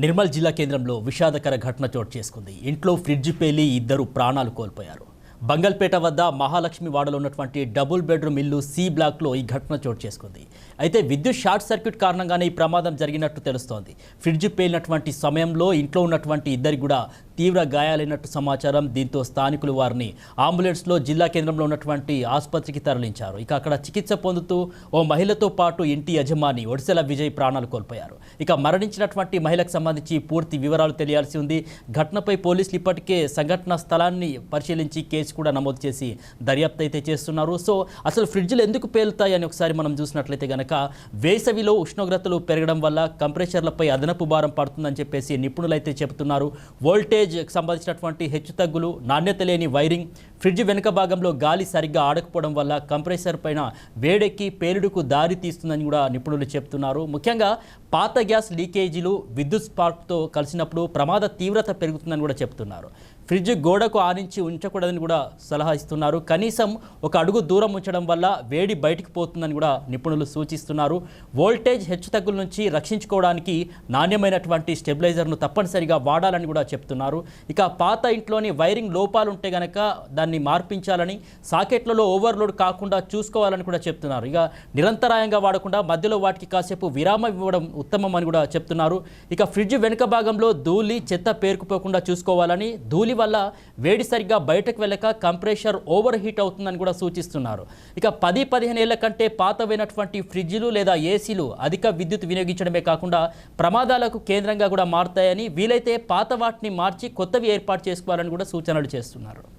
నిర్మల్ జిల్లా కేంద్రంలో విషాదకర ఘటన చోటు చేసుకుంది. ఇంట్లో ఫ్రిడ్జ్ పేలి ఇద్దరు ప్రాణాలు కోల్పోయారు. బంగల్పేట వద్ద మహాలక్ష్మి వాడలో ఉన్నటువంటి డబుల్ బెడ్రూమ్ ఇల్లు సి బ్లాక్లో ఈ ఘటన చోటు చేసుకుంది. అయితే విద్యుత్ షార్ట్ సర్క్యూట్ కారణంగానే ఈ ప్రమాదం జరిగినట్టు తెలుస్తోంది. ఫ్రిడ్జ్ పేలినటువంటి సమయంలో ఇంట్లో ఉన్నటువంటి ఇద్దరికి కూడా తీవ్ర గాయాలైనట్టు సమాచారం. దీంతో స్థానికులు వారిని అంబులెన్స్లో జిల్లా కేంద్రంలో ఉన్నటువంటి ఆసుపత్రికి తరలించారు. ఇక అక్కడ చికిత్స పొందుతూ ఓ మహిళతో పాటు ఇంటి యజమాని ఒడిసెల విజయ్ ప్రాణాలు కోల్పోయారు. ఇక మరణించినటువంటి మహిళకు సంబంధించి పూర్తి వివరాలు తెలియాల్సి ఉంది. ఘటనపై పోలీసులు ఇప్పటికే సంఘటన స్థలాన్ని పరిశీలించి కేసు కూడా నమోదు చేసి దర్యాప్తు అయితే చేస్తున్నారు. సో అసలు ఫ్రిడ్జ్లు ఎందుకు పేలుతాయి అని ఒకసారి మనం చూసినట్లయితే గనక వేసవిలో ఉష్ణోగ్రతలు పెరగడం వల్ల కంప్రెషర్లపై అదనపు భారం పడుతుందని చెప్పేసి నిపుణులైతే చెబుతున్నారు. వోల్టేజ్ సంబంధించినటువంటి హెచ్చుతగ్గులు, నాణ్యత లేని వైరింగ్, ఫ్రిడ్జ్ వెనుక భాగంలో గాలి సరిగ్గా ఆడకపోవడం వల్ల కంప్రెసర్ పైన వేడెక్కి పేలుడుకు దారి తీస్తుందని కూడా నిపుణులు చెప్తున్నారు. ముఖ్యంగా పాత గ్యాస్ లీకేజీలు విద్యుత్ స్పార్క్తో కలిసినప్పుడు ప్రమాద తీవ్రత పెరుగుతుందని కూడా చెప్తున్నారు. ఫ్రిడ్జ్ గోడకు ఆనించి ఉంచకూడదని కూడా సలహా ఇస్తున్నారు. కనీసం ఒక అడుగు దూరం ఉంచడం వల్ల వేడి బయటికి పోతుందని కూడా నిపుణులు సూచిస్తున్నారు. వోల్టేజ్ హెచ్చుతగ్గుల నుంచి రక్షించుకోవడానికి నాణ్యమైనటువంటి స్టెబిలైజర్ను తప్పనిసరిగా వాడాలని కూడా చెప్తున్నారు. ఇక పాత ఇంట్లోని వైరింగ్ లోపాలు ఉంటే గనక దాన్ని మార్పించాలని, సాకెట్లలో ఓవర్లోడ్ కాకుండా చూసుకోవాలని కూడా చెప్తున్నారు. ఇక నిరంతరాయంగా వాడకుండా మధ్యలో వాటికి కాసేపు విరామం ఇవ్వడం ఉత్తమం అని కూడా చెప్తున్నారు. ఇక ఫ్రిడ్జ్ వెనుక భాగంలో ధూళి, చెత్త పేరుకుపోకుండా చూసుకోవాలని, ధూళి వల్ల వేడి సరిగ్గా బయటకు వెళ్ళక కంప్రెషర్ ఓవర్ హీట్ అవుతుందని కూడా సూచిస్తున్నారు. ఇక 10-15 ఏళ్ల కంటే పాతవైనటువంటి ఫ్రిడ్జ్లు లేదా ఏసీలు అధిక విద్యుత్ వినియోగించడమే కాకుండా ప్రమాదాలకు కేంద్రంగా కూడా మారుతాయని, వీలైతే పాత వాటిని మార్చి కొత్తవి ఏర్పాటు చేసుకోవాలని కూడా సూచనలు చేస్తున్నారు.